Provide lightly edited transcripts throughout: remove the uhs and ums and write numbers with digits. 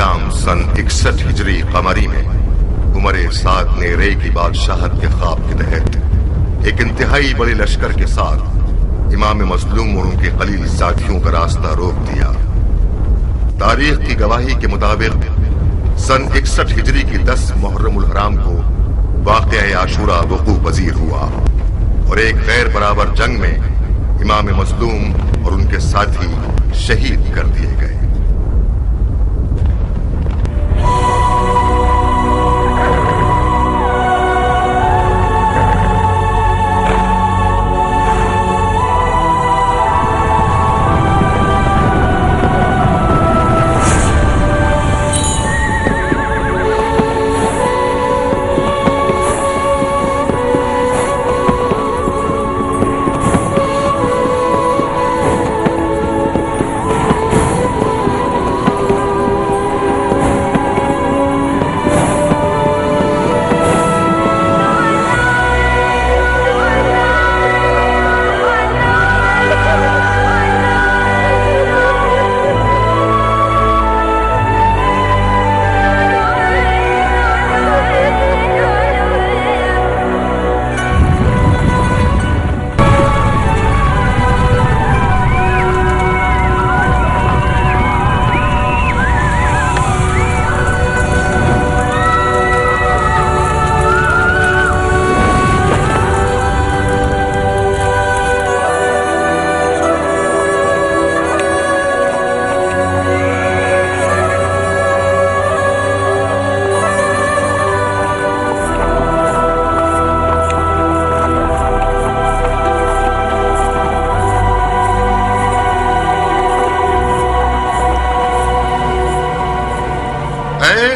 شام سن 61 ہجری قمری میں عمر سعد نے رے کی بادشاہت کے خواب کے تحت ایک انتہائی بڑے لشکر کے ساتھ امام مظلوم اور ان کے قلیل ساتھیوں کا راستہ روک دیا۔ تاریخ کی گواہی کے مطابق سن 61 ہجری کی 10 محرم الحرام کو واقعہ عاشورہ وقوع پذیر ہوا اور ایک غیر برابر جنگ میں امام مظلوم اور ان کے ساتھی شہید کر دیے گئے۔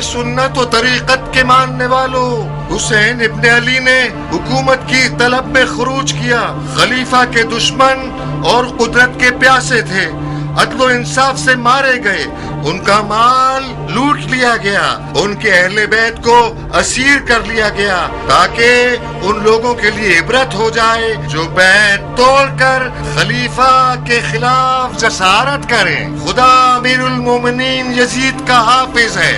سنت و طریقت کے ماننے والوں، حسین ابن علی نے حکومت کی طلب میں خروج کیا۔ خلیفہ کے دشمن اور قدرت کے پیاسے تھے، عدل و انصاف سے مارے گئے، ان کا مال لوٹ لیا گیا، ان کے اہل بیت کو اسیر کر لیا گیا تاکہ ان لوگوں کے لیے عبرت ہو جائے جو بیت توڑ کر خلیفہ کے خلاف جسارت کریں۔ خدا امیر المومنین یزید کا حافظ ہے۔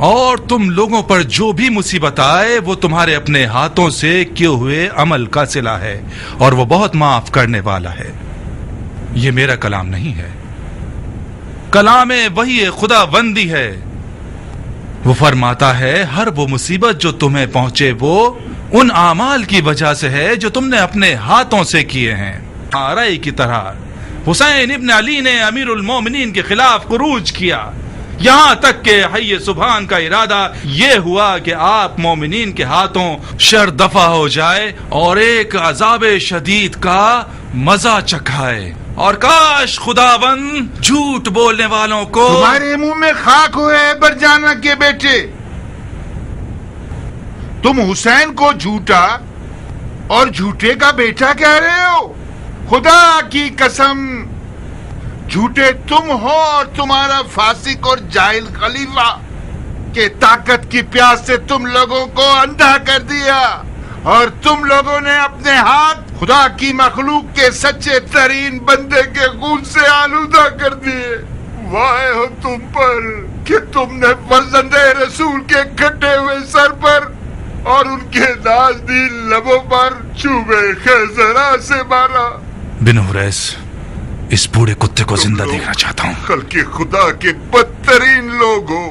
اور تم لوگوں پر جو بھی مصیبت آئے وہ تمہارے اپنے ہاتھوں سے کیے ہوئے عمل کا صلہ ہے اور وہ بہت معاف کرنے والا ہے۔ یہ میرا کلام نہیں ہے، کلام وحی خدا بندی ہے۔ وہ فرماتا ہے ہر وہ مصیبت جو تمہیں پہنچے وہ ان اعمال کی وجہ سے ہے جو تم نے اپنے ہاتھوں سے کیے ہیں۔ رائے کی طرح حسین ابن علی نے امیر المومنین کے خلاف خروج کیا، یہاں تک کہ حی سبحان کا ارادہ یہ ہوا کہ آپ مومنین کے ہاتھوں شر دفع ہو جائے اور ایک عذاب شدید کا مزہ چکھائے۔ اور کاش خداوند جھوٹ بولنے والوں کو تمہارے منہ میں خاک ہوئے برجانہ کے بیٹے، تم حسین کو جھوٹا اور جھوٹے کا بیٹا کہہ رہے ہو؟ خدا کی قسم، جھوٹے تم ہو اور تمہارا فاسق اور جاہل خلیفہ۔ के ताकत की प्यास से तुम लोगों को अंधा कर दिया और तुम लोगों ने अपने हाथ खुदा की मखलूक के सच्चे तरीन बंदे के खून से आलूदा कर दिए। वाह हो तुम पर कि तुमने फर्जंदे रसूल के कटे हुए सर पर और उनके नाज़नीन लबों पर चूबे खैजरा से मारा। बिन हुरैस, इस बूढ़े कुत्ते को जिंदा देखना चाहता हूँ। कल के खुदा के बदतरीन लोग हो।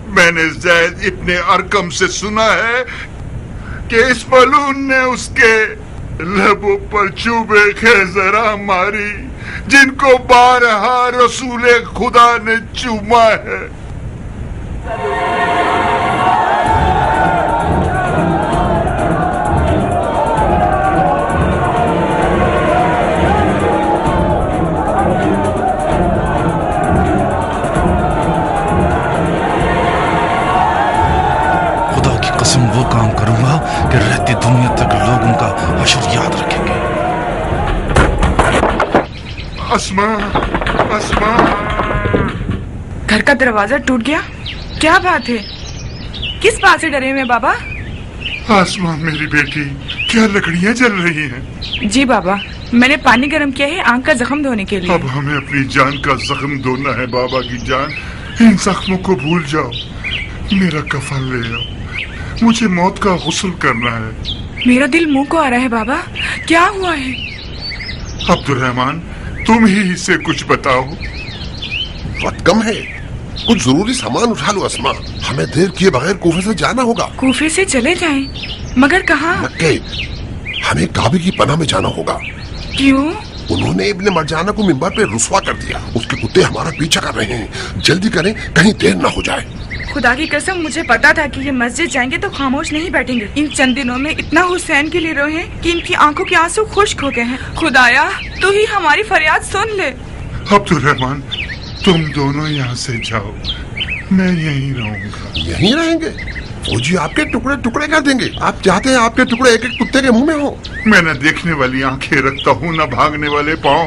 मैंने ज़ैद इब्ने अरकम से सुना है कि इस मलून ने उसके लबों पर चूबे खैजरा मारी जिनको बारहा रसूल खुदा ने चूमा है। वो काम करूंगा कि रहती दुनिया तक लोग उनका हश्र याद रखेंगे। अस्मा, अस्मा। घर का दरवाजा टूट गया? क्या बात है? किस बात से डरे हुए बाबा? आसमा मेरी बेटी, क्या लकड़ियां जल रही हैं? जी बाबा, मैंने पानी गर्म किया है आंख का जख्म धोने के लिए। अब हमें अपनी जान का जख्म धोना है बाबा की जान। इन जख्मों को भूल जाओ, मेरा कफन ले आओ, मुझे मौत का गुस्ल करना है। मेरा दिल मुंह को आ रहा है बाबा, क्या हुआ है? अब्दुर्रहमान, तुम ही इसे कुछ बताओ। वक्त कम है, कुछ जरूरी सामान उठा लो अस्मा, हमें देर किए बगैर कूफे से जाना होगा। कूफे से चले जाएं, मगर कहाँ? मक्के, हमें काबे की पनाह में जाना होगा। क्यों? उन्होंने इब्ने मरजाना को मिंबर पे रुस्वा कर दिया, उसके कुत्ते हमारा पीछा कर रहे हैं। जल्दी करें, कहीं देर ना हो जाए। खुदा की कसम, मुझे पता था कि ये मस्जिद जाएंगे तो खामोश नहीं बैठेंगे। इन चंद दिनों में इतना हुसैन के लिए रोए हैं कि इनकी आंखों के आंसू खुश्क हो गए हैं। खुदाया, तू ही हमारी फरियाद सुन ले। अब्दुर्रहमान, तुम दोनों यहाँ से जाओ, मैं यहीं रहूंगा। यहीं रहेंगे? फौजी आपके टुकड़े टुकड़े कर देंगे। आप चाहते हैं आपके टुकड़े एक एक कुत्ते के मुंह में हो? मैं न देखने वाली आंखें रखता हूँ, न भागने वाले पाँव।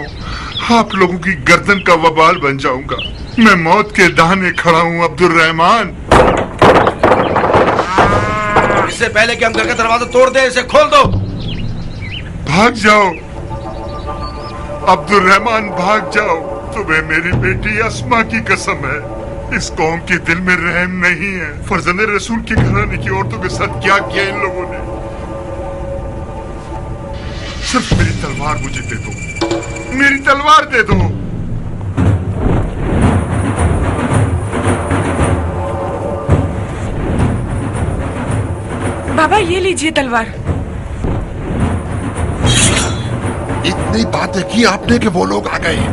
आप लोगों की गर्दन का वबाल बन जाऊंगा। मैं मौत के दाने खड़ा हूँ अब्दुर्रहमान। इससे पहले कि हम घर का दरवाजा तोड़ दें, इसे खोल दो। भाग जाओ अब्दुर्रहमान, भाग जाओ। तुम्हें मेरी बेटी अस्मा की कसम है, इस कौम के दिल में रहम नहीं है। फर्जंदे रसूल के घराने की औरतों के साथ क्या किया इन लोगों ने। सिर्फ मेरी तलवार मुझे दे दो, मेरी तलवार दे दो। बाबा, ये लीजिए तलवार। इतनी बातें की आपने कि वो लोग आ गए।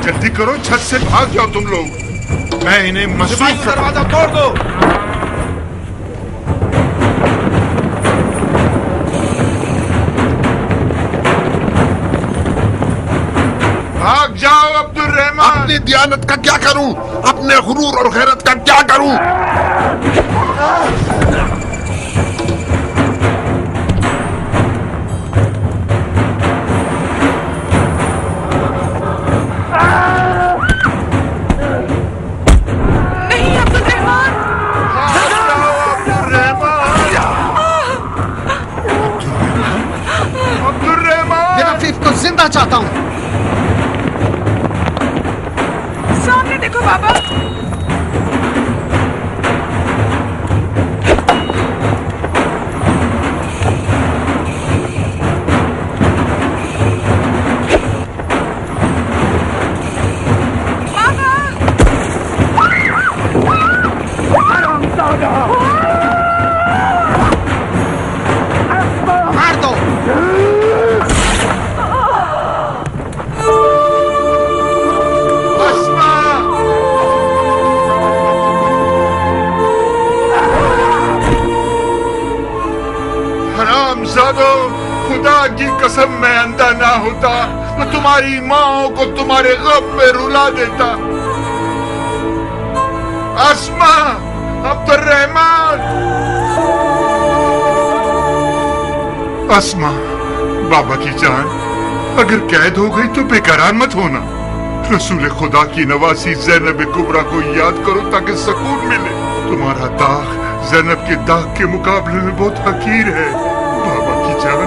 जल्दी करो, छत से भाग जाओ तुम लोग। मैं इन्हें मसूफ दरवाजा तोड़ दो। भाग जाओ अब्दुर्रहमान। अपनी दियानत का क्या करूं, अपने गुरूर और गैरत का क्या करूं? जिंदा चाहता हूँ। सामने देखो बाबा। मार दो। खुदा की कसम, मैं अंधा ना होता तो तुम्हारी माँ को तुम्हारे गम में रुला देता। अस्मा, अब्दुर्रहमान। अस्मा, बाबा की जान, अगर कैद हो गई तो बेकरार मत होना। रसूल खुदा की नवासी ज़ैनब कुबरा को याद करो ताकि सुकून मिले। तुम्हारा दाग ज़ैनब के दाग के मुकाबले में बहुत हकीर है बाबा की जान।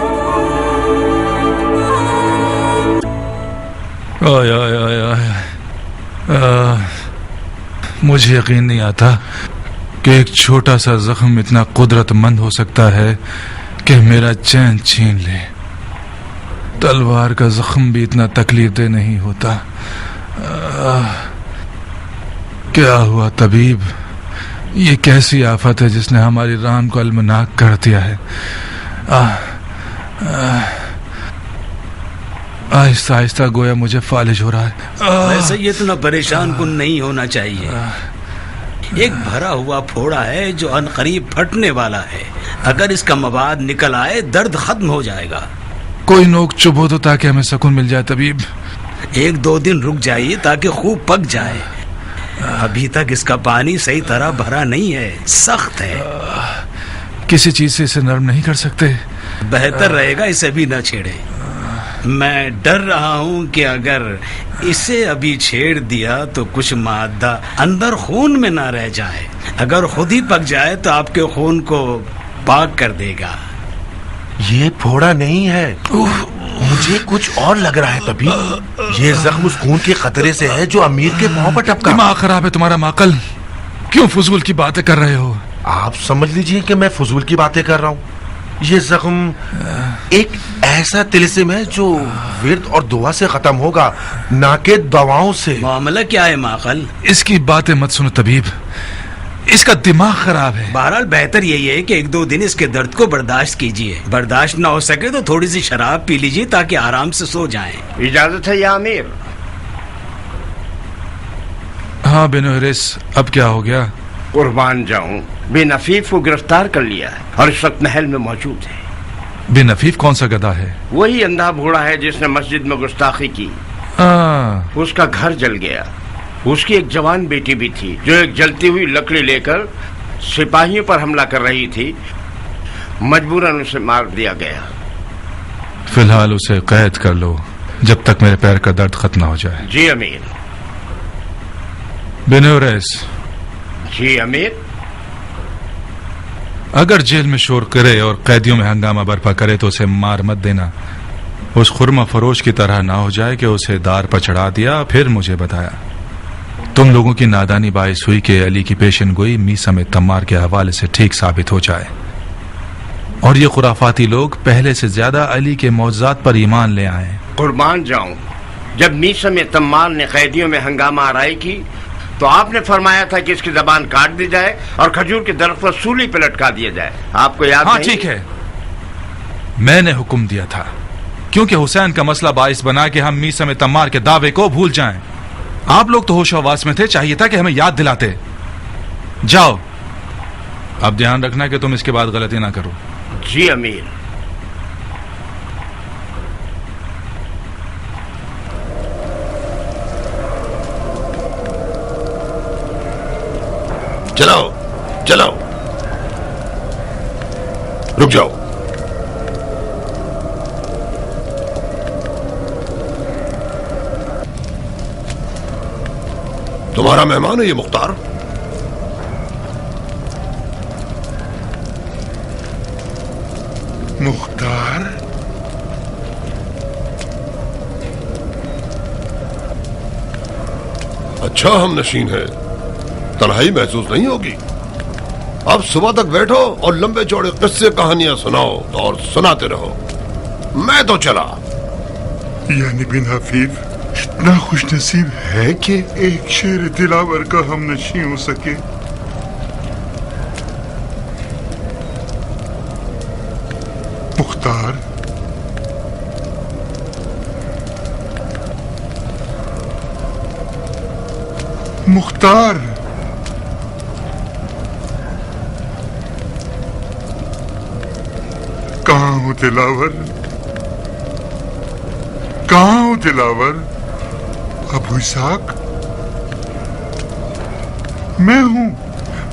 आय आय आय आय मुझे यकीन नहीं आता कि एक छोटा सा जख्म इतना कुदरतमंद हो सकता है कि मेरा चैन छीन ले। तलवार का जख्म भी इतना तकलीफ दे नहीं होता। क्या हुआ तबीब? ये कैसी आफत है जिसने हमारी रान को अलमनाक कर दिया है? आहिस्ता आहिस्ता गोया मुझे फालिज हो रहा है। वैसे ये इतना परेशान कुन नहीं होना चाहिए। एक भरा हुआ फोड़ा है जो अनकरीब फटने वाला है। अगर इसका मवाद निकल आए दर्द खत्म हो जाएगा। कोई नोक चुभो तो ताकि हमें सुकून मिल जाए तबीब। 1-2 दिन रुक जाइए ताकि खूब पक जाए। अभी तक इसका पानी सही तरह भरा नहीं है, सख्त है। किसी चीज से इसे नरम नहीं कर सकते? बेहतर रहेगा इसे भी न छेड़े। मैं डर रहा हूँ कि अगर इसे अभी छेड़ दिया तो कुछ मादा अंदर खून में ना रह जाए। अगर खुद ही पक जाए तो आपके खून को पाक कर देगा। ये फोड़ा नहीं है, मुझे कुछ और लग रहा है तबीब। ये जख्म उस खून के खतरे से है जो अमीर के पांव पर टपका। दिमाग खराब है तुम्हारा माकल। क्यों फजूल की बातें कर रहे हो? आप समझ लीजिए कि मैं फजूल की बातें कर रहा हूँ। ये जख्म एक ऐसा तिलिस्म है जो विर्द और दुआ से खत्म होगा, ना कि दवाओं से। मामला क्या है माकल? इसकी बातें मत सुनो तबीब, इसका दिमाग खराब है। बहरहाल बेहतर यही है कि 1-2 दिन इसके दर्द को बर्दाश्त कीजिए। बर्दाश्त ना हो सके तो थोड़ी सी शराब पी लीजिए ताकि आराम से सो जाएं। इजाजत है या अमीर? हाँ बिन हरिस, अब क्या हो गया? कुर्बान जाऊं, बिन अफीफ को गिरफ्तार कर लिया है और इस वक्त महल में मौजूद है। बिन अफीफ कौन सा गधा है? वही अंधा बूढ़ा है जिसने मस्जिद में गुस्ताखी की। उसका घर जल गया। उसकी एक जवान बेटी भी थी जो एक जलती हुई लकड़ी लेकर सिपाहियों पर हमला कर रही थी। मजबूरन उसे मार दिया गया। फिलहाल उसे कैद कर लो जब तक मेरे पैर का दर्द खत्म हो जाए। जी अमीर। बिन हरिस। जी अमीर। अगर जेल में शोर करे और कैदियों में हंगामा बर्पा करे तो उसे मार मत देना। उस खुरमा फरोश की तरह ना हो जाए कि उसे दार पर चढ़ा दिया फिर मुझे बताया। तुम लोगों की नादानी बाइस हुई कि अली की पेशन गोई मीसा में तम्मार के हवाले से ठीक साबित हो जाए और ये खुराफाती लोग पहले से ज्यादा अली के मौजूदात पर ईमान ले आए। कुर्बान जाऊं, जब मीसा में तम्मार ने कैदियों में हंगामा आराई की तो आपने फरमाया था कि इसकी जबान काट दी जाए और खजूर के दरख्त पर सूली पे लटका दिया जाए। आपको याद हाँ, नहीं? ठीक है, मैंने हुक्म दिया था क्योंकि हुसैन का मसला बाइस बना कि हम मीसा में तम्मार के दावे को भूल जाएं। आप लोग तो होश हवास में थे, चाहिए था कि हमें याद दिलाते। जाओ, अब ध्यान रखना कि तुम इसके बाद गलती ना करो। जी अमीर। चलाओ चलाओ, रुक जाओ। तुम्हारा मेहमान है ये मुख्तार? मुख्तार? अच्छा हम नशीन है, तन्हाई महसूस नहीं होगी। अब सुबह तक बैठो और लंबे चौड़े किस्से कहानियां सुनाओ और सुनाते रहो। मैं तो चला। यानी बिन हफीफ इतना खुश नसीब है कि एक शेर दिलावर का हम नशी हो सके। मुख्तार, मुख्तार, कहाँ हो दिलावर? कहाँ हो दिलावर? अबू इसाक, मैं हूं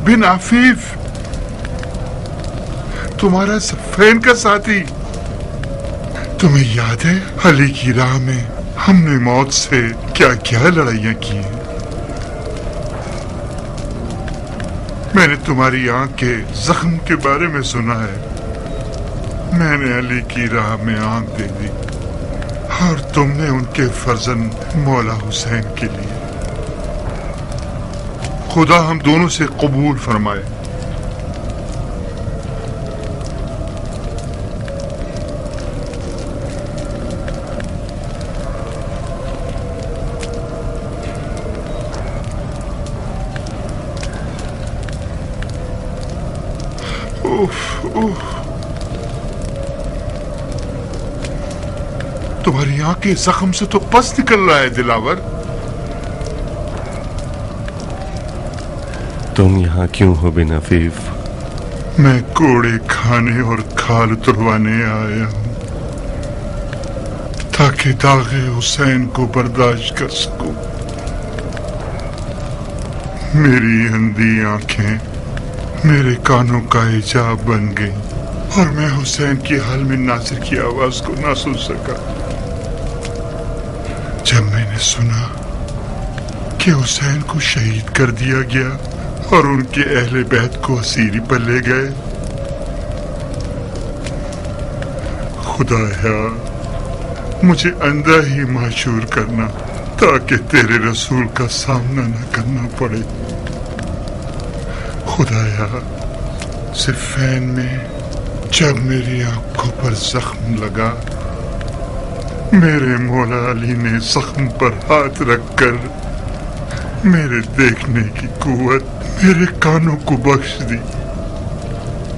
बिन आफीफ, तुम्हारा सफेन का साथी। तुम्हें याद है अली की राह में हमने मौत से क्या क्या लड़ाइयां की हैं, मैंने तुम्हारी आंख के जख्म के बारे में सुना है। मैंने अली की राह में आंख दे दी और तुमने उनके फर्जंद मौला हुसैन के लिए। खुदा हम दोनों से कबूल फरमाए। तुम्हारी आंख के जख्म से तो पस निकल रहा है दिलावर। तुम यहाँ क्यों हो बिन अफीफ? मैं कोड़े खाने और खाल तुड़वाने आया हूँ ताकि दागे हुसैन को बर्दाश्त कर सकूं। मेरी अंधी आंखें मेरे कानों का हिजाब बन गई और मैं हुसैन की हाल में नासिर की आवाज को ना सुन सका। जब मैंने सुना कि हुसैन को शहीद कर दिया गया और उनके अहले बैत को असीरी पर ले गए, खुदाया मुझे अंधा ही माशूर करना ताकि तेरे रसूल का सामना न करना पड़े। खुदाया सिफ़ैन में जब मेरी आंखों पर जख्म लगा, मेरे मौला अली ने जख्म पर हाथ रखकर मेरे देखने की कुव्वत मेरे कानों को बख्श दी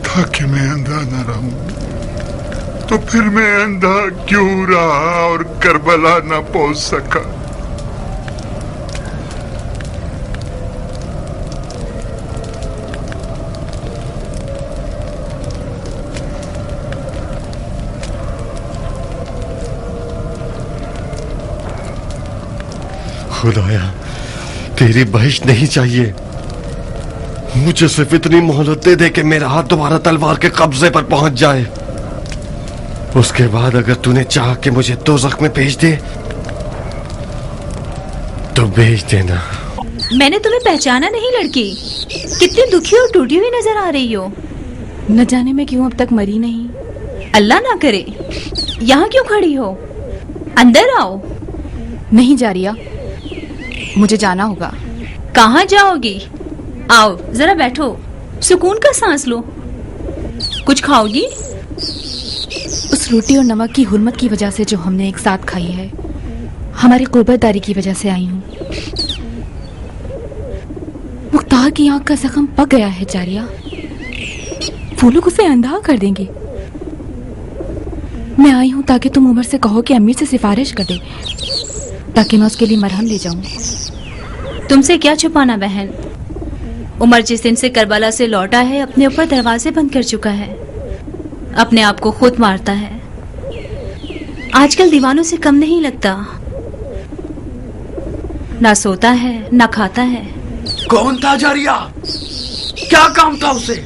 ताकि मैं अंधा न रहूं। तो फिर मैं अंधा क्यों रहा और करबला न पहुंच सका? खुदाया तेरी बहिश नहीं चाहिए, मुझे सिर्फ इतनी मोहलत दे दे कि मेरा हाथ दोबारा तलवार के कब्जे पर पहुंच जाए। उसके बाद अगर तूने चाहा कि मुझे दोज़ख में भेज दे तो भेज देना। मैंने तुम्हें पहचाना नहीं लड़की, कितनी दुखी और टूटी हुई नजर आ रही हो। न जाने मैं क्यों अब तक मरी नहीं। अल्लाह ना करे, यहाँ क्यों खड़ी हो? अंदर आओ। नहीं जारिया, मुझे जाना होगा। कहाँ जाओगी? आओ जरा बैठो, सुकून का सांस लो। कुछ खाओगी? उस रोटी और नमक की हुर्मत की वजह से जो हमने एक साथ खाई है, हमारी कुर्बतदारी की वजह से आई हूँ। मुख्तार की आंख का जख्म पक गया है जारिया, वो लोग उसे अंधा कर देंगे। मैं आई हूँ ताकि तुम उमर से कहो कि अम्मी से सिफारिश कर दे ताकि मैं उसके लिए मरहम ले जाऊं। तुमसे क्या छुपाना बहन, उमर जिस दिन से करबला से लौटा है अपने ऊपर दरवाजे बंद कर चुका है, अपने आप को खुद मारता है। आजकल दीवानों से कम नहीं लगता, ना सोता है ना खाता है। कौन था जारिया? क्या काम था उसे?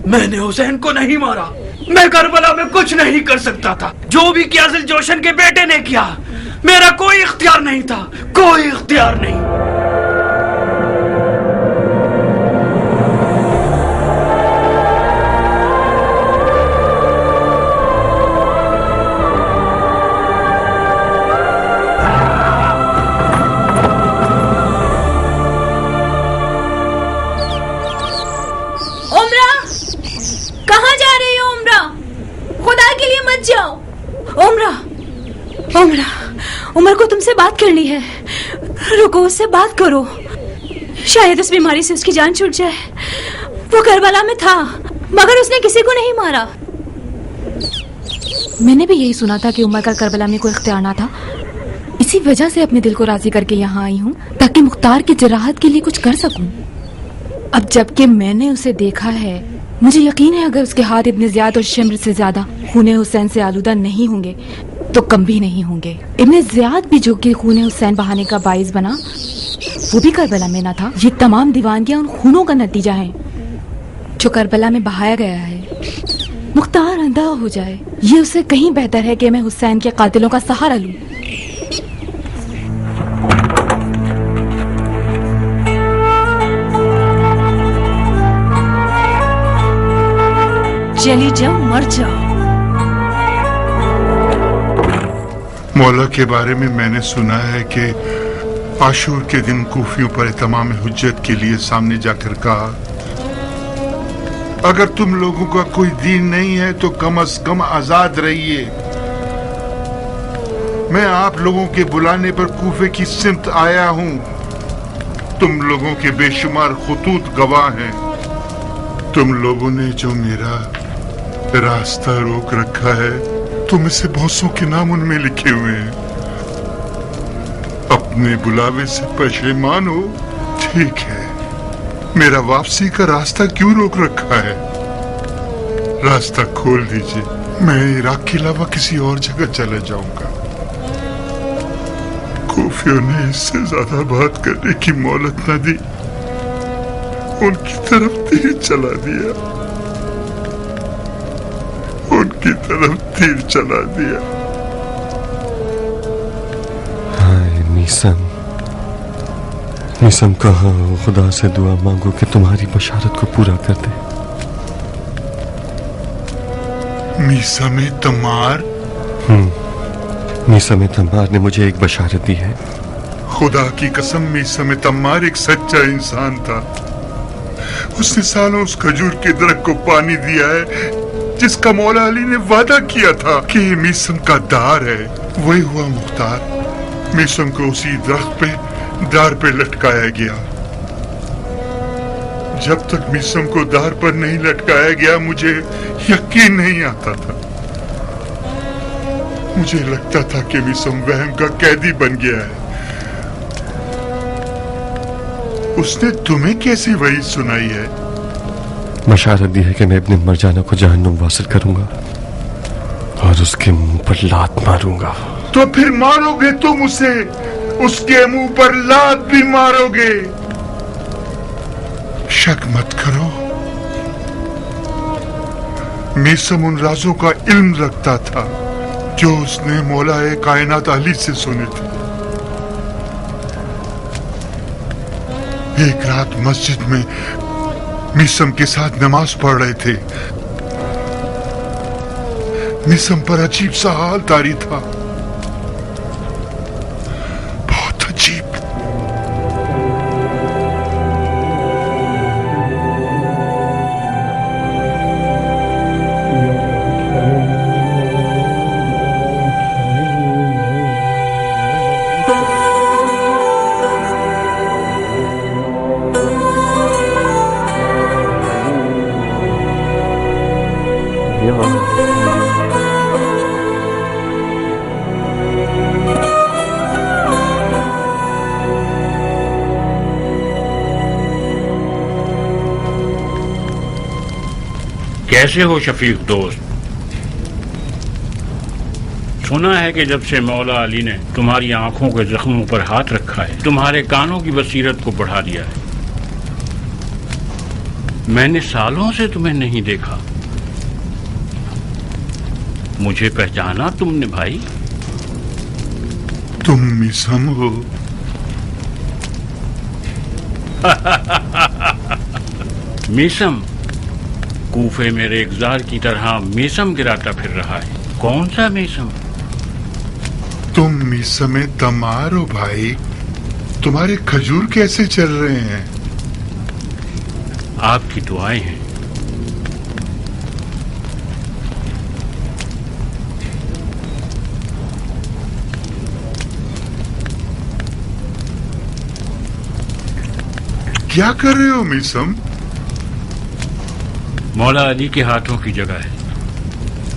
मैंने हुसैन को नहीं मारा, मैं करबला में कुछ नहीं कर सकता था। जो भी किया जोशन के बेटे ने किया, मेरा कोई इख्तियार नहीं था, कोई इख्तियार नहीं। उमर को तुमसे बात करनी है, रुको उससे बात करो। शायद इस बीमारी से उसकी जान छूट जाए। वो करबला में था मगर उसने किसी को नहीं मारा। मैंने भी यही सुना था कि उमर का करबला में कोई इख्तियार ना था। इसी वजह से अपने दिल को राजी करके यहाँ आई हूँ ताकि मुख्तार की जराहत के लिए कुछ कर सकूं। अब जबकि मैंने उसे देखा है, मुझे यकीन है अगर उसके हाथ इब्ने ज़ियाद और शिम्र से ज्यादा खून हुसैन से आलूदा नहीं होंगे तो कम भी नहीं होंगे। इब्ने ज़ियाद भी जो कि खून हुसैन बहाने का बाइस बना, वो भी करबला में ना था। ये तमाम दीवानगियां उन खूनों का नतीजा है जो करबला में बहाया गया है। मुख्तार अंधा हो जाए, ये उससे कहीं बेहतर है कि मैं हुसैन के कातिलों का सहारा लूं। चली जाओ, मर जाओ। मौला के बारे में मैंने सुना है कि आशूर के दिन कूफियों पर तमाम हुज्जत के लिए सामने जाकर कहा, अगर तुम लोगों का कोई दीन नहीं है तो कम से कम आजाद रहिए। मैं आप लोगों के बुलाने पर कूफे की सिमत आया हूं। तुम लोगों के बेशुमार खुतूत गवाह हैं। तुम लोगों ने जो मेरा रास्ता रोक रखा है, तुम इसे बहुतों के नाम उनमें लिखे हुए हैं। अपने बुलावे से पशेमान हो, ठीक है, मेरा वापसी का रास्ता क्यों रोक रखा है? रास्ता खोल दीजिए, मैं इराक के अलावा किसी और जगह चला जाऊंगा। कूफियों ने इससे ज्यादा बात करने की मोहलत न दी, उनकी तरफ तीर चला दिया, उनकी तरफ तीर चला दिया। हाय मीसम, मीसम कहाँ हो? खुदा से दुआ मांगो कि तुम्हारी बशारत को पूरा कर दे। मीसम तमार? मीसम तमार ने मुझे एक बशारत दी है। खुदा की कसम, मीसम तमार एक सच्चा इंसान था। उसने सालों उस खजूर के दरख्त को पानी दिया है जिसका मौला अली ने वादा किया था कि ये मीसम का दार है। वही हुआ मुख्तार, मीसम को उसी दरख्त पे दार पे लटकाया गया। जब तक मीसम को दार पर नहीं लटकाया गया मुझे यकीन नहीं आता था। मुझे लगता था कि मीसम वहम का कैदी बन गया है। उसने तुम्हें कैसी वही सुनाई है? बशारत दी है कि मैं अपने मरजाना को जहन्नुम वासिल करूंगा और उसके मुंह पर लात मारूंगा। तो फिर मारोगे तुम उसे? उसके मुंह पर लात भी मारोगे? शक मत करो, मीसम उन राजों का इल्म रखता था जो उसने मौलाए कायनात अली से सुने थे। एक रात मस्जिद में मीसम के साथ नमाज पढ़ रहे थे। मीसम पर अजीब सा हाल तारी था, बहुत अजीब। कैसे हो शफीक दोस्त? सुना है कि जब से मौला अली ने तुम्हारी आंखों के जख्मों पर हाथ रखा है, तुम्हारे कानों की बसीरत को बढ़ा दिया है। मैंने सालों से तुम्हें नहीं देखा। मुझे पहचाना तुमने भाई? तुम मीसम हो? मीसम कूफे में रेगजार की तरह मीसम गिराता फिर रहा है। कौन सा मीसम? तुम मीसम तमार हो भाई। तुम्हारे खजूर कैसे चल रहे हैं? आपकी दुआएं हैं। क्या कर रहे हो मीसम? मौला अली के हाथों की जगह है।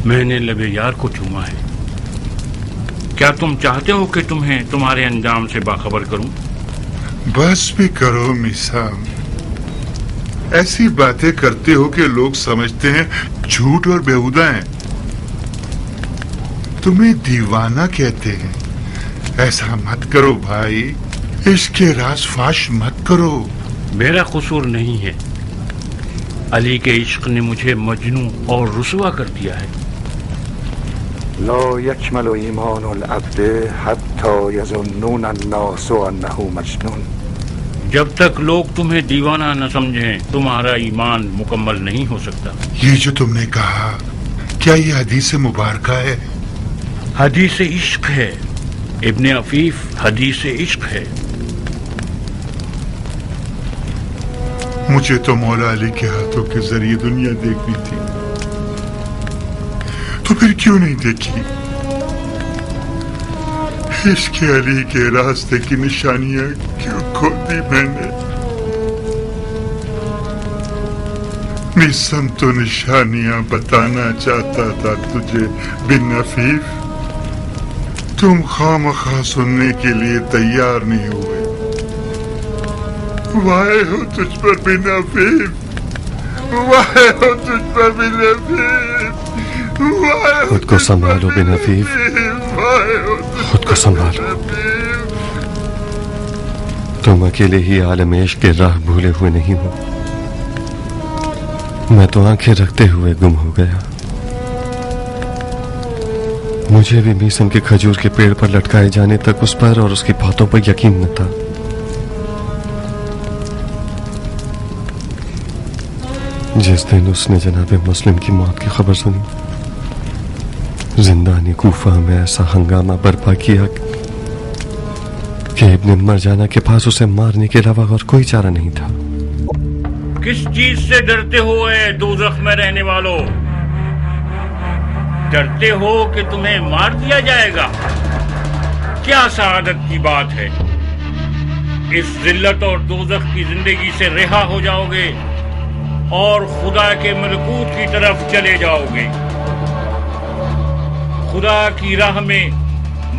मैंने लबे यार को चूमा है। क्या तुम चाहते हो कि तुम्हें तुम्हारे अंजाम से बाखबर करूं? बस भी करो मीसम। ऐसी बातें करते हो कि लोग समझते हैं झूठ और बेहुदा हैं। तुम्हें दीवाना कहते हैं। ऐसा मत करो भाई, इसके राज फाश मत करो। मेरा कसूर नहीं है। علی کے عشق نے مجھے مجنون اور رسوا کر دیا ہے. لا يكمل ایمان العبد حتى يظنون الناس انه مجنون. جب تک لوگ تمہیں دیوانہ نہ سمجھیں تمہارا ایمان مکمل نہیں ہو سکتا. یہ جو تم نے کہا کیا یہ حدیث مبارکہ ہے؟ حدیث عشق ہے ابن عفیف، حدیث عشق ہے. مجھے تو مولا علی کے ہاتھوں کے ذریعے دنیا دیکھنی تھی، تو پھر کیوں نہیں دیکھی؟ عشق علی کے راستے کی نشانیاں کیوں کھو دی میں نے؟ میں سمت و نشانیاں بتانا چاہتا تھا تجھے بن عفیف، تم خواہ سننے کے لیے تیار نہیں ہوئے. وائے ہو تجھ پر بن عفیف، وائے ہو تجھ پر بن عفیف. خود کو سنبھالو بن عفیف، خود کو سنبھالو. تم اکیلے ہی عالم عشق کے راہ بھولے ہوئے نہیں ہو. میں تو آنکھیں رکھتے ہوئے گم ہو گیا. مجھے بھی میسم کے کھجور کے پیڑ پر لٹکائے جانے تک اس پر اور اس کی باتوں پر یقین نہ تھا. جس دن اس نے جناب مسلم کی موت کی خبر سنی، زندانی کوفہ میں ایسا ہنگامہ برپا کیا کہ ابن مرجانہ کے پاس اسے مارنے کے علاوہ اور کوئی چارہ نہیں تھا. کس چیز سے ڈرتے ہو اے دوزخ میں رہنے والوں؟ ڈرتے ہو کہ تمہیں مار دیا جائے گا؟ کیا سعادت کی بات ہے. اس ذلت اور دوزخ کی زندگی سے رہا ہو جاؤ گے اور خدا کے ملکوت کی طرف چلے جاؤ گے. خدا کی راہ میں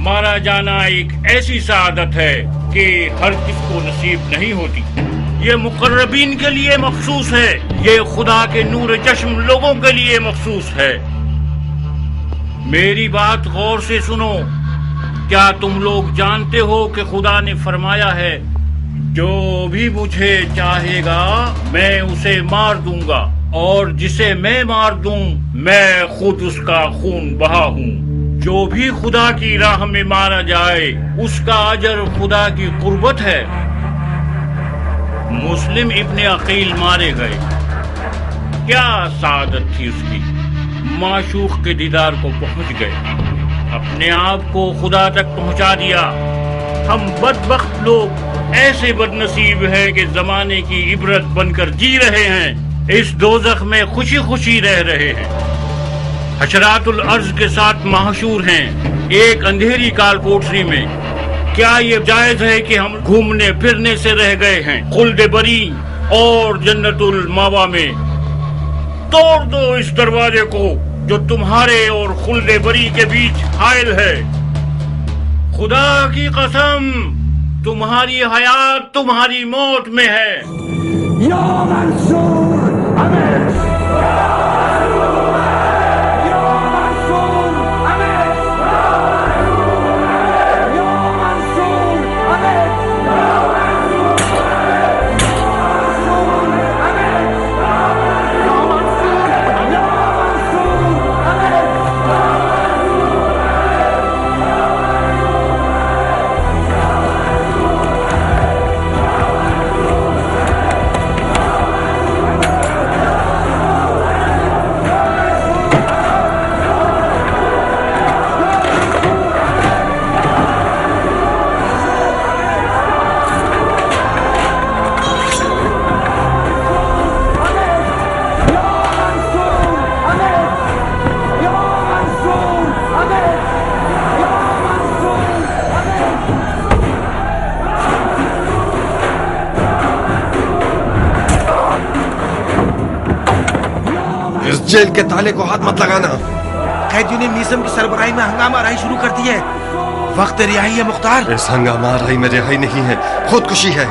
مارا جانا ایک ایسی سعادت ہے کہ ہر کس کو نصیب نہیں ہوتی. یہ مقربین کے لیے مخصوص ہے، یہ خدا کے نور چشم لوگوں کے لیے مخصوص ہے. میری بات غور سے سنو. کیا تم لوگ جانتے ہو کہ خدا نے فرمایا ہے جو بھی مجھے چاہے گا میں اسے مار دوں گا، اور جسے میں مار دوں میں خود اس کا خون بہا ہوں. جو بھی خدا کی راہ میں مارا جائے اس کا اجر خدا کی قربت ہے. مسلم ابن عقیل مارے گئے، کیا سعادت تھی اس کی. معشوق کے دیدار کو پہنچ گئے، اپنے آپ کو خدا تک پہنچا دیا. ہم بدبخت لوگ ایسے بد نصیب ہیں کہ زمانے کی عبرت بن کر جی رہے ہیں، اس دوزخ میں خوشی خوشی رہ رہے ہیں. حشرات الارض کے ساتھ محشور ہیں ایک اندھیری کال کوٹری میں. کیا یہ جائز ہے کہ ہم گھومنے پھرنے سے رہ گئے ہیں خلد بری اور جنت الماوا میں؟ توڑ دو اس دروازے کو جو تمہارے اور خلد بری کے بیچ حائل ہے. خدا کی قسم تمہاری حیات تمہاری موت میں ہے. یا منصور جیل کے تالے کو ہاتھ مت لگانا. قیدیوں نے میزم کی سربراہی میں ہنگامہ آرائی شروع کر دی ہے. وقت رہائی ہے مختار. اس ہنگامہ آرائی میں رہائی نہیں ہے، خودکشی ہے.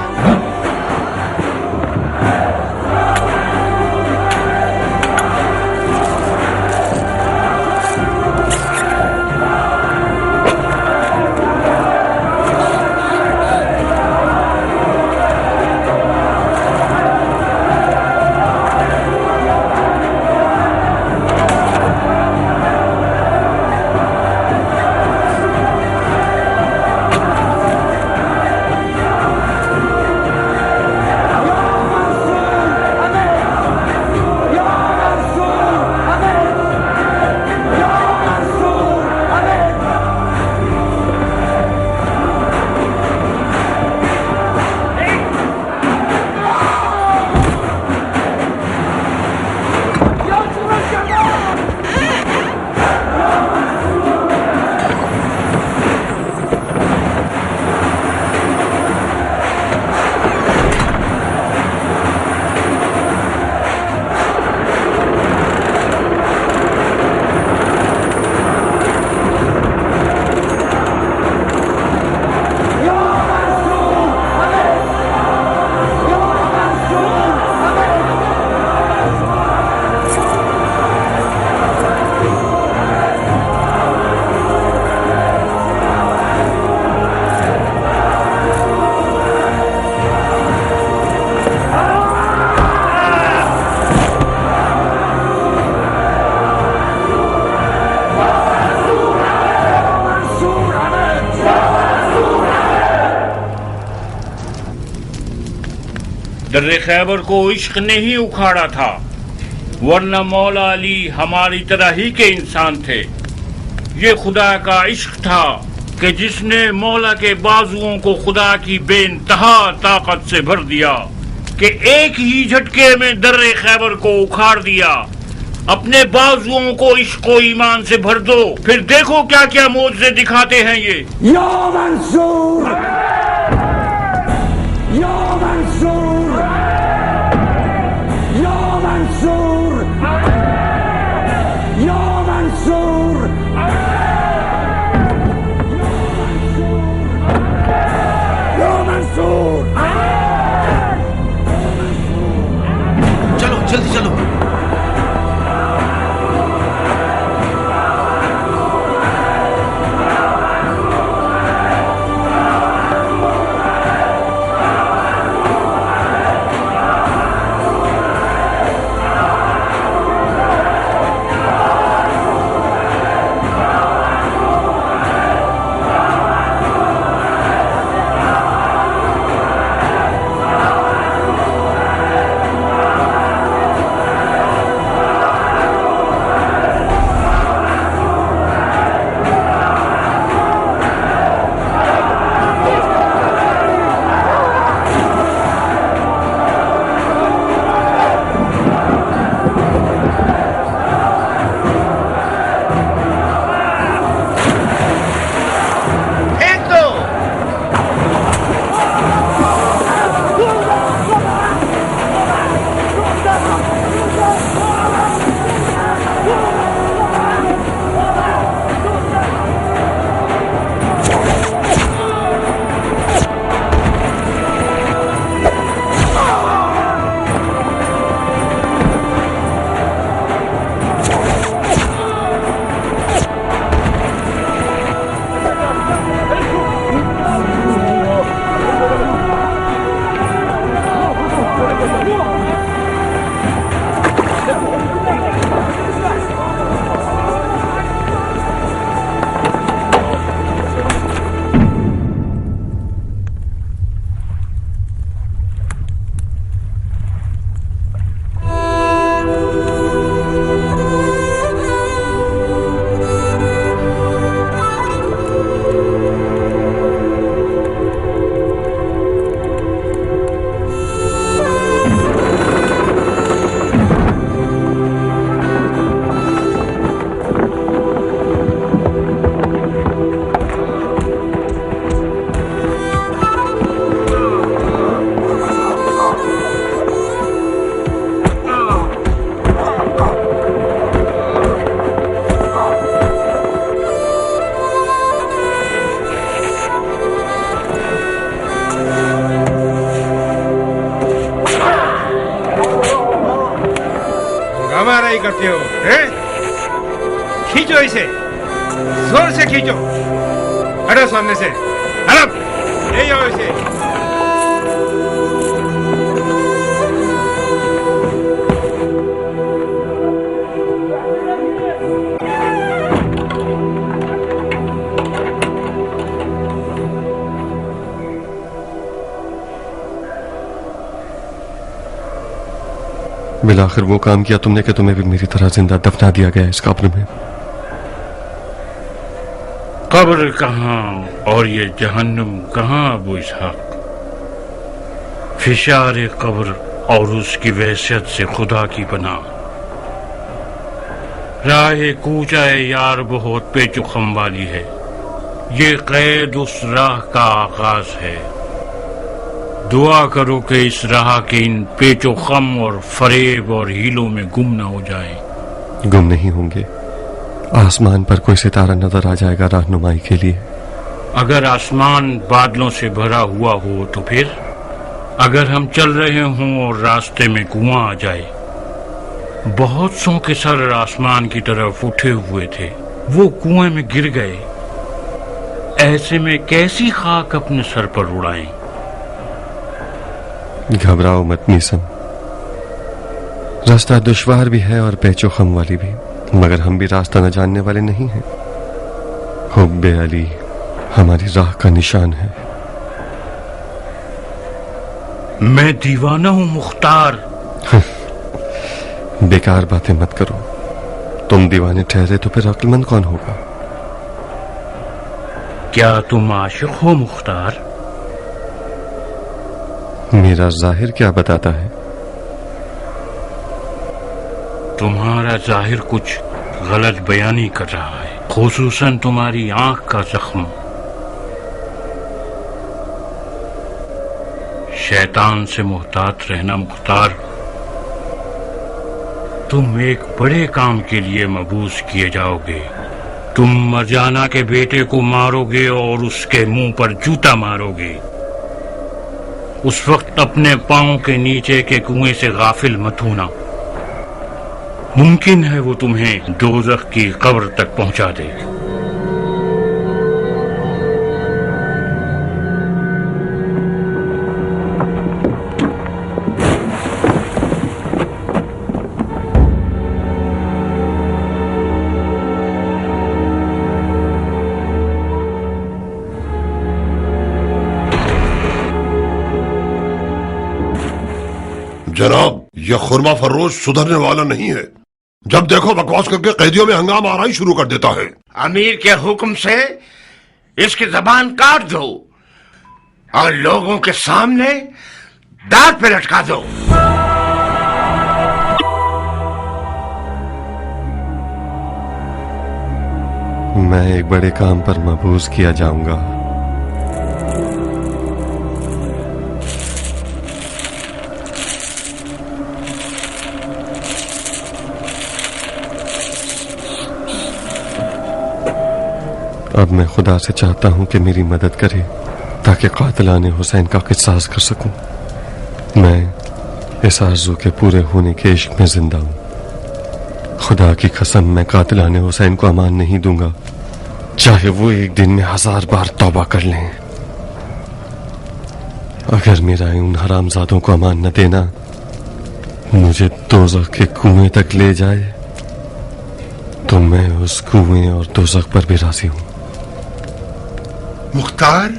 दर्रे खैबर को इश्क ने ही उखाड़ा था, वरना मौला अली हमारी तरह ही के इंसान थे। ये खुदा का इश्क था कि जिसने मौला के बाजुओं को खुदा की बेइंतहा ताकत से भर दिया कि एक ही झटके में दर्रे खैबर को उखाड़ दिया। अपने बाजुओं को इश्क व ईमान से भर दो, फिर देखो क्या क्या मोज़े दिखाते हैं ये। या मंसूर, या मंसूर, या मंसूर, या मंसूर, या मंसूर। चलो जल्दी चलो। करते हो हैं? खींचो इसे, जोर से खींचो। हटो सामने से, हटो, ले जाओ इसे। बिलाखिर वो काम किया तुमने कि तुम्हें भी मेरी तरह जिंदा दफना दिया गया इस कब्र में। कब्र कहाँ और ये जहन्नुम कहाँ अबू इसहाक? फिशार कब्र और उसकी वहशत से खुदा की पनाह। राह कूचा यार बहुत पेचुखम वाली है, ये कैद उस राह का आगाज है। दुआ करो कि इस राह के इन पेचो खम और फरेब और हीलों में गुम न हो जाएं। गुम नहीं होंगे, आसमान पर कोई सितारा नजर आ जाएगा रहनुमाई के लिए। अगर आसमान बादलों से भरा हुआ हो तो फिर? अगर हम चल रहे हों और रास्ते में कुआं आ जाए। बहुत सौ के सर आसमान की तरफ उठे हुए थे, वो कुएं में गिर गए। ऐसे में कैसी खाक अपने सर पर उड़ाएं? घबराओ मत मीसम, रास्ता दुश्वार भी है और पेचो खम वाली भी, मगर हम भी रास्ता न जानने वाले नहीं हैं। हुब्बे अली हमारी राह का निशान है। मैं दीवाना हूँ मुख्तार। बेकार बातें मत करो। तुम दीवाने ठहरे तो फिर अक्लमंद कौन होगा? क्या तुम आशिक हो मुख्तार? मेरा जाहिर क्या बताता है? तुम्हारा जाहिर कुछ गलत बयानी कर रहा है, खुसूसन तुम्हारी आंख का जख्म। शैतान से मुहतात रहना मुख्तार। तुम एक बड़े काम के लिए मबूस किए जाओगे। तुम मरजाना के बेटे को मारोगे और उसके मुंह पर जूता मारोगे। उस वक्त अपने पांव के नीचे के कुएं से गाफिल मत होना। मुमकिन है वो तुम्हें दोज़ख की कब्र तक पहुंचा दे। जनाब, यह खुरमा फरोश सुधरने वाला नहीं है। जब देखो बकवास करके कैदियों में हंगामा आना ही शुरू कर देता है। अमीर के हुक्म से इसकी जबान काट दो और लोगों के सामने दांत पे लटका दो। मैं एक बड़े काम पर मबूस किया जाऊंगा। अब मैं खुदा से चाहता हूं कि मेरी मदद करे ताकि कातिलाने हुसैन का किसास कर सकूं। मैं इस आरज़ू के पूरे होने के इश्क में जिंदा हूं। खुदा की कसम, मैं कातिलाने हुसैन को अमान नहीं दूंगा, चाहे वो एक दिन में 1000 बार तौबा कर लें। अगर मेरा उन हरामजादों को अमान न देना मुझे दोज़ख के कुएं तक ले जाए तो मैं उस कुएं और दोज़ख पर भी राजी हूं। मुख्तार,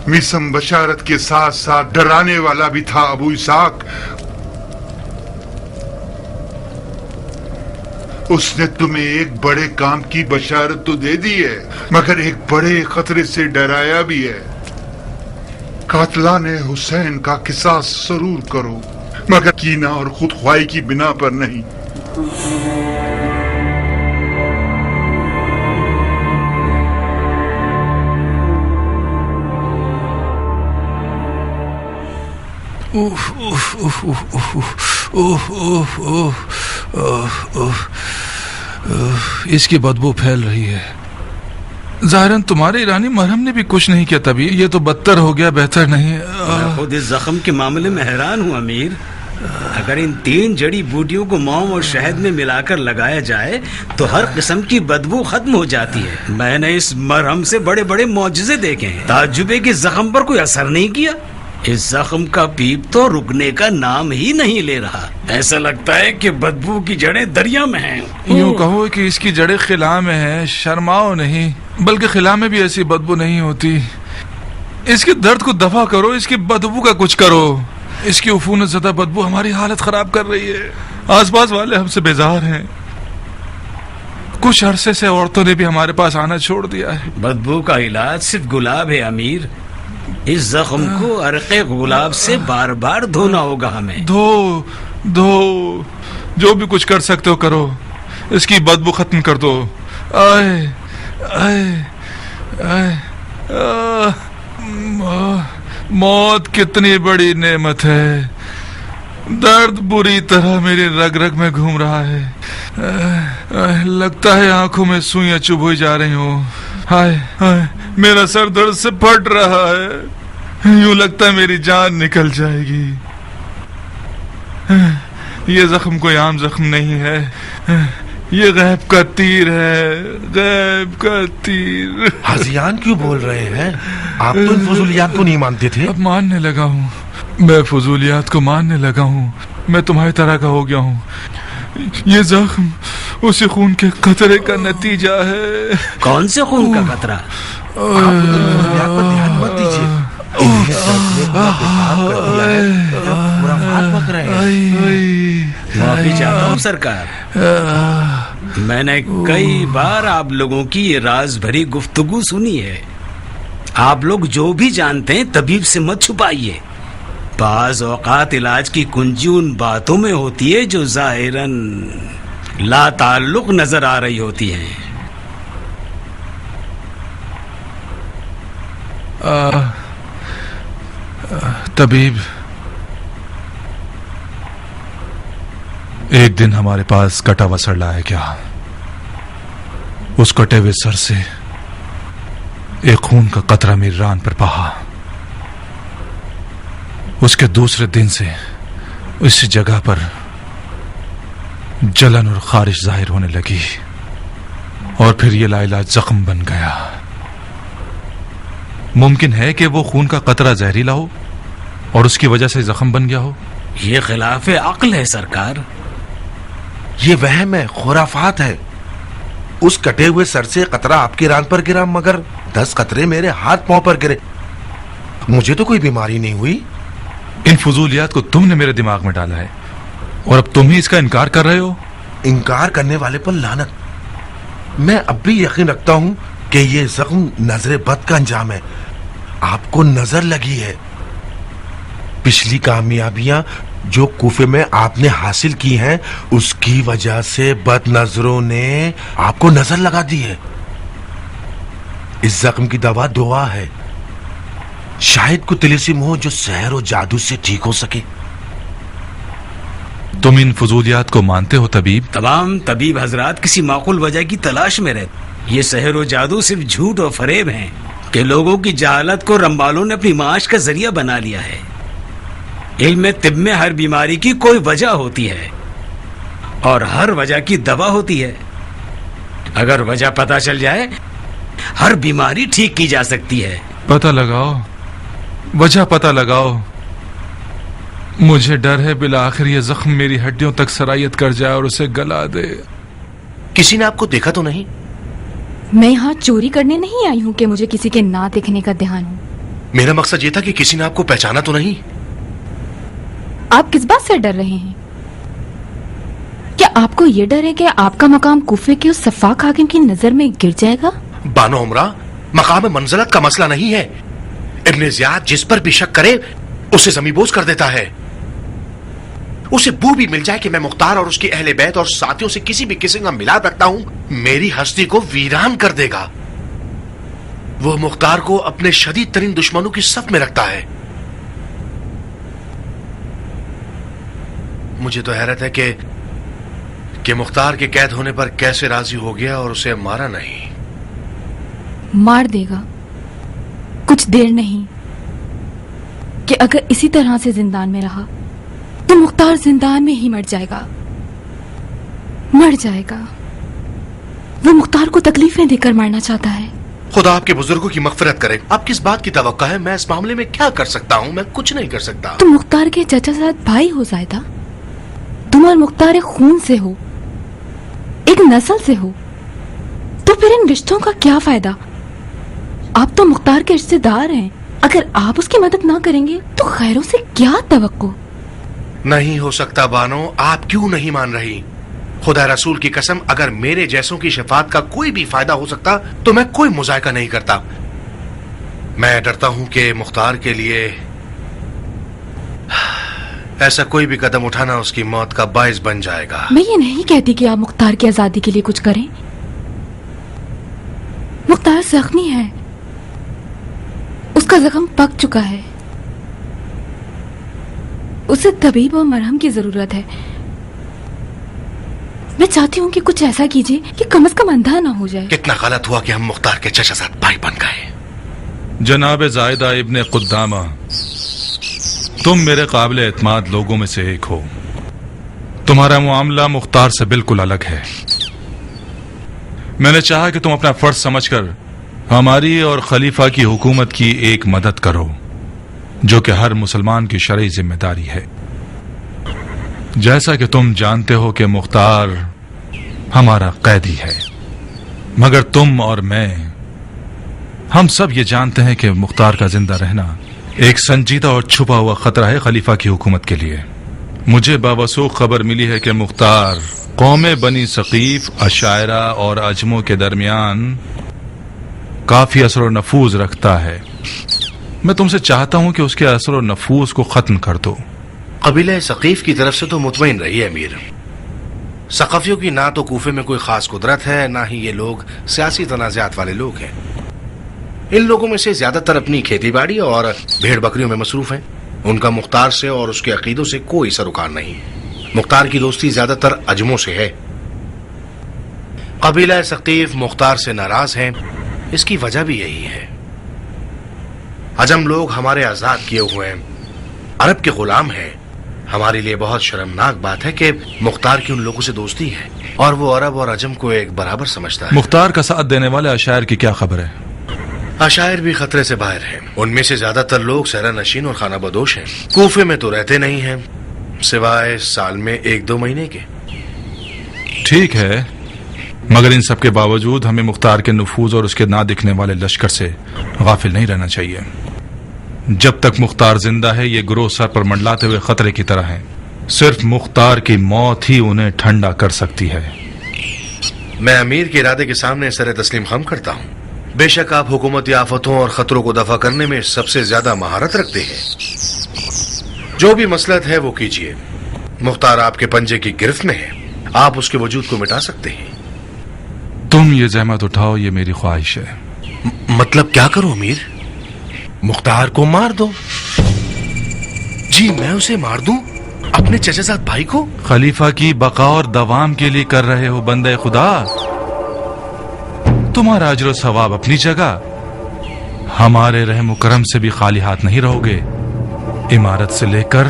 मिसम बशारत के साथ साथ डराने वाला भी था अबू इसाक। उसने तुम्हें एक बड़े काम की बशारत तो दे दी है, मगर एक बड़े खतरे से डराया भी है। कातलाने हुसैन का किसास जरूर करो, मगर कीना और खुदख्वाही की बिना पर नहीं। इसकी बदबू फैल रही है। ज़ाहिरन तुम्हारे ईरानी मरहम ने भी कुछ नहीं किया, तभी ये तो बदतर हो गया, बेहतर नहीं। मैं खुद इस जख्म के मामले में हैरान हूँ अमीर। अगर इन 3 जड़ी बूटियों को मौम और शहद में मिलाकर लगाया जाए तो हर किस्म की बदबू खत्म हो जाती है। मैंने इस मरहम से बड़े बड़े मौजज़े देखे हैं, ताज्जुबे के जख्म पर कोई असर नहीं किया। इस जख्म का पीप तो रुकने का नाम ही नहीं ले रहा। ऐसा लगता है कि बदबू की जड़ें दरिया में हैं। यूं कहो कि इसकी जड़ें खिला में हैं। शर्माओ नहीं, बल्कि खिला में भी ऐसी बदबू नहीं होती। इसके दर्द को दफा करो, इसकी बदबू का कुछ करो। इसकी उफूनत ज़दा बदबू हमारी हालत खराब कर रही है। आसपास वाले हमसे बेजार हैं। कुछ अरसे से औरतों ने भी हमारे पास आना छोड़ दिया है। बदबू का इलाज सिर्फ गुलाब है अमीर। इस जख्म को अरक़े गुलाब से बार बार धोना होगा हमें। धो जो भी कुछ कर सकते हो करो, इसकी बदबू खत्म कर दो। आए आए आए मौत कितनी बड़ी नेमत है। दर्द बुरी तरह मेरी रग रग में घूम रहा है। लगता है आंखों में सुइयां चुभ हुई जा रही हो। हाय हाय, मेरा सर दर्द से फट रहा है। यूं लगता है मेरी जान निकल जाएगी। ये जख्म कोई आम जख्म नहीं है, ये गैब का तीर है, गैब का तीर। हज़ियान क्यों बोल रहे हैं? आप तो इन फजूलियात को नहीं मानते थे। अब मानने लगा हूँ, मैं फजूलियात को मानने लगा हूँ। मैं तुम्हारी तरह का हो गया हूँ। ये जख्म उसी खून के कतरे का नतीजा है। कौन से खून का कतरा? आप फजूलियात पर ध्यान मत दीजिए। معافی چاہتا ہوں سرکار، میں نے کئی بار آپ لوگوں کی یہ راز بھری گفتگو سنی ہے. آپ لوگ جو بھی جانتے ہیں طبیب سے مت چھپائیے. بعض اوقات علاج کی کنجی ان باتوں میں ہوتی ہے جو ظاہراً لا تعلق نظر آ رہی ہوتی ہیں. طبیب، ایک دن ہمارے پاس کٹا ہوا سر لایا کیا؟ اس کٹے ہوئے سر سے ایک خون کا قطرہ میری ران پر بہا. اس کے دوسرے دن سے اس جگہ پر جلن اور خارش ظاہر ہونے لگی اور پھر یہ لاعلاج زخم بن گیا. ممکن ہے کہ وہ خون کا قطرہ زہریلا ہو اور اس کی وجہ سے زخم بن گیا ہو. یہ خلاف عقل ہے سرکار. یہ وہم ہے، خرافات ہے. اس کٹے ہوئے سر سے قطرہ آپ کی ران پر گرا، مگر 10 قطرے میرے ہاتھ پاؤں پر گرے. مجھے تو کوئی بیماری نہیں ہوئی. ان فضولیات کو تم نے میرے دماغ میں ڈالا ہے اور اب تم ہی اس کا انکار کر رہے ہو. انکار کرنے والے پر لعنت. میں اب بھی یقین رکھتا ہوں کہ یہ زخم نظر بد کا انجام ہے. آپ کو نظر لگی ہے. پچھلی کامیابیاں جو کوفے میں آپ نے حاصل کی ہیں اس کی وجہ سے بد نظروں نے آپ کو نظر لگا دی ہے. اس زخم کی دوا دعا ہے. شاید کوئی طلسم ہو جو سحر و جادو سے ٹھیک ہو سکے. تم ان فضولیات کو مانتے ہو طبیب؟ تمام طبیب حضرات کسی معقول وجہ کی تلاش میں رہتے. یہ سحر و جادو صرف جھوٹ اور فریب ہیں کہ لوگوں کی جہالت کو رمبالوں نے اپنی معاش کا ذریعہ بنا لیا ہے. علم طب میں ہر بیماری کی کوئی وجہ ہوتی ہے اور ہر وجہ کی دوا ہوتی ہے. اگر وجہ پتہ چل جائے ہر بیماری ٹھیک کی جا سکتی ہے. پتہ لگاؤ، وجہ پتہ لگاؤ. مجھے ڈر ہے بالآخر یہ زخم میری ہڈیوں تک سرایت کر جائے اور اسے گلا دے. کسی نے آپ کو دیکھا تو نہیں؟ میں یہاں چوری کرنے نہیں آئی ہوں کہ مجھے کسی کے نہ دیکھنے کا دھیان ہو. میرا مقصد یہ تھا کہ کسی نے آپ کو پہچانا تو نہیں؟ آپ کس بات سے ڈر رہے ہیں؟ کیا آپ کو یہ ڈر ہے کہ آپ کا مقام کوفے کے اس سفاک حاکم کی نظر میں گر جائے گا؟ بانو عمرہ، مقام منزلت کا مسئلہ نہیں ہے. ابن زیاد جس پر بھی شک کرے اسے زمین بوس کر دیتا ہے. اسے بو بھی مل جائے کہ میں مختار اور اس کی اہل بیت اور ساتھیوں سے کسی بھی قسم کا ملاپ رکھتا ہوں، میری ہستی کو ویران کر دے گا. وہ مختار کو اپنے شدید ترین دشمنوں کی صف میں رکھتا ہے. مجھے تو حیرت ہے کہ مختار کے قید ہونے پر کیسے راضی ہو گیا اور اسے مارا نہیں. مار دے گا. کچھ دیر نہیں کہ اگر اسی طرح سے زندان میں رہا تو مختار زندان میں ہی مر جائے گا. مر جائے گا. وہ مختار کو تکلیفیں دے کر مارنا چاہتا ہے. خدا آپ کے بزرگوں کی مغفرت کرے. آپ کس بات کی توقع ہے؟ میں اس معاملے میں کیا کر سکتا ہوں؟ میں کچھ نہیں کر سکتا. تم مختار کے چچا زاد بھائی ہو زائدہ. تم اور مختار ایک خون سے ہو، ایک نسل سے ہو، تو پھر ان رشتوں کا کیا فائدہ؟ آپ تو مختار کے رشتے دار ہیں. اگر آپ اس کی مدد نہ کریں گے تو خیروں سے کیا توقع؟ نہیں ہو سکتا بانو. آپ کیوں نہیں مان رہی؟ خدا رسول کی قسم، اگر میرے جیسوں کی شفاعت کا کوئی بھی فائدہ ہو سکتا تو میں کوئی مذائقہ نہیں کرتا. میں ڈرتا ہوں کہ مختار کے لیے ایسا کوئی بھی قدم اٹھانا اس کی موت کا باعث بن جائے گا. میں یہ نہیں کہتی کہ آپ مختار کی آزادی کے لیے کچھ کریں. مختار زخمی ہے، اس کا زخم پک چکا ہے، اسے طبیب اور مرہم کی ضرورت ہے. میں چاہتی ہوں کہ کچھ ایسا کیجیے کہ کم از کم اندھا نہ ہو جائے. کتنا غلط ہوا کہ ہم مختار کے چچا زاد بھائی بن گئے. جناب زائدہ ابن قدامہ، تم میرے قابل اعتماد لوگوں میں سے ایک ہو. تمہارا معاملہ مختار سے بالکل الگ ہے. میں نے چاہا کہ تم اپنا فرض سمجھ کر ہماری اور خلیفہ کی حکومت کی ایک مدد کرو جو کہ ہر مسلمان کی شرعی ذمہ داری ہے. جیسا کہ تم جانتے ہو کہ مختار ہمارا قیدی ہے، مگر تم اور میں ہم سب یہ جانتے ہیں کہ مختار کا زندہ رہنا एक संजीदा और छुपा हुआ खतरा है खलीफा की हुकूमत के लिए। मुझे बावसूख खबर मिली है कि मुख्तार कौम बनी सकीफ, अशायरा और अजमों के दरमियान काफी असर और नफूज रखता है। मैं तुमसे चाहता हूं कि उसके असर और नफूज को खत्म कर दो। कबीला सकीफ की तरफ से तो मुतमईन रही अमीर। सकाफियों की ना तो कूफे में कोई खास कुदरत है, ना ही ये लोग सियासी तनाज़ात वाले लोग हैं। इन लोगों में से ज्यादातर अपनी खेती बाड़ी और भेड़ बकरियों में मसरूफ हैं। उनका मुख्तार से और उसके अकीदों से कोई सरोकार नहीं है। मुख्तार की दोस्ती ज्यादातर अजमों से है। कबीला सकीफ मुख्तार से नाराज है। इसकी वजह भी यही है। अजम लोग हमारे आजाद किए हुए हैं, अरब के गुलाम हैं। हमारे लिए बहुत शर्मनाक बात है कि मुख्तार की उन लोगों से दोस्ती है और वो अरब और अजम को एक बराबर समझता है। मुख्तार का साथ देने वाले अशायर की क्या खबर है? अशायर भी खतरे से बाहर हैं। उनमें से ज्यादातर लोग सहरा नशीन और खाना बदोश हैं। कूफे में तो रहते नहीं हैं, सिवाय साल में 1-2 महीने के। ठीक है, मगर इन सब के बावजूद हमें मुख्तार के नफूज और उसके ना दिखने वाले लश्कर से गाफिल नहीं रहना चाहिए। जब तक मुख्तार जिंदा है, ये ग्रोह सर पर मंडलाते हुए खतरे की तरह है। सिर्फ मुख्तार की मौत ही उन्हें ठंडा कर सकती है। मैं अमीर के इरादे के सामने सर तस्लीम खम करता हूँ। बेशक आप हुकूमती आफतों और खतरों को दफा करने में सबसे ज्यादा महारत रखते हैं। जो भी मसलहत है वो कीजिए। मुख्तार आपके पंजे की गिरफ्त में है। आप उसके वजूद को मिटा सकते हैं। तुम ये जहमत उठाओ, ये मेरी ख्वाहिश है। मतलब क्या करूं अमीर? मुख्तार को मार दो। जी मैं उसे मार दूं? अपने चचाजाद भाई को? खलीफा की बका और दवाम के लिए कर रहे हो बंदे खुदा। तुम्हारा अजर सवाब अपनी जगह, हमारे रहम करम से भी खाली हाथ नहीं रहोगे। इमारत से लेकर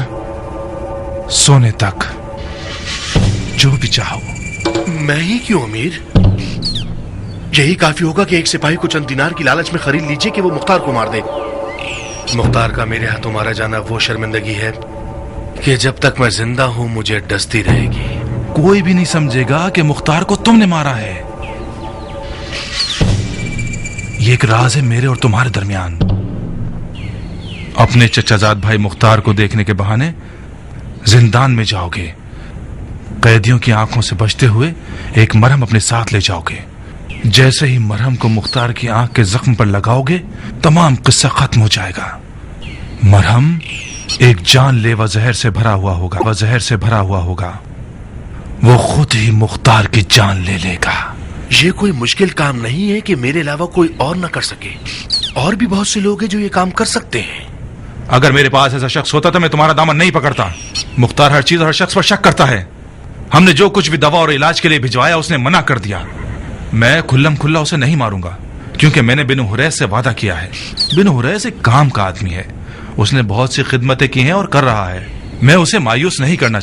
सोने तक जो भी चाहो। मैं ही क्यों अमीर? यही काफी होगा कि एक सिपाही को चंद दिनार की लालच में खरीद लीजिए कि वो मुख्तार को मार दे। मुख्तार का मेरे हाथों मारा जाना वो शर्मिंदगी है कि जब तक मैं जिंदा हूं मुझे डसती रहेगी। कोई भी नहीं समझेगा कि मुख्तार को तुमने मारा है। ये एक राज है मेरे और तुम्हारे दरमियान। अपने चचाजाद भाई मुख्तार को देखने के बहाने जिंदान में जाओगे। कैदियों की आंखों से बचते हुए एक मरहम अपने साथ ले जाओगे। जैसे ही मरहम को मुख्तार की आंख के जख्म पर लगाओगे, तमाम किस्सा खत्म हो जाएगा। मरहम एक जानलेवा जहर से भरा हुआ होगा। वह जहर से भरा हुआ होगा। वो खुद ही मुख्तार की जान ले लेगा। ये कोई मुश्किल काम नहीं है कि मेरे अलावा कोई और न कर सके। और भी बहुत से लोग हैं जो ये काम कर सकते हैं। अगर मेरे पास ऐसा शख्स होता तो मैं तुम्हारा दामन नहीं पकड़ता। मुख्तार हर चीज और हर शख्स पर शक करता है। हमने जो कुछ भी दवा और इलाज के लिए भिजवाया उसने मना कर दिया। मैं खुल्लम खुल्ला उसे नहीं मारूंगा, क्योंकि मैंने बिनु हुरैस से वादा किया है। बिनु हुरैस एक काम का आदमी है। उसने बहुत सी खिदमतें की हैं और कर रहा है। मैं उसे मायूस नहीं करना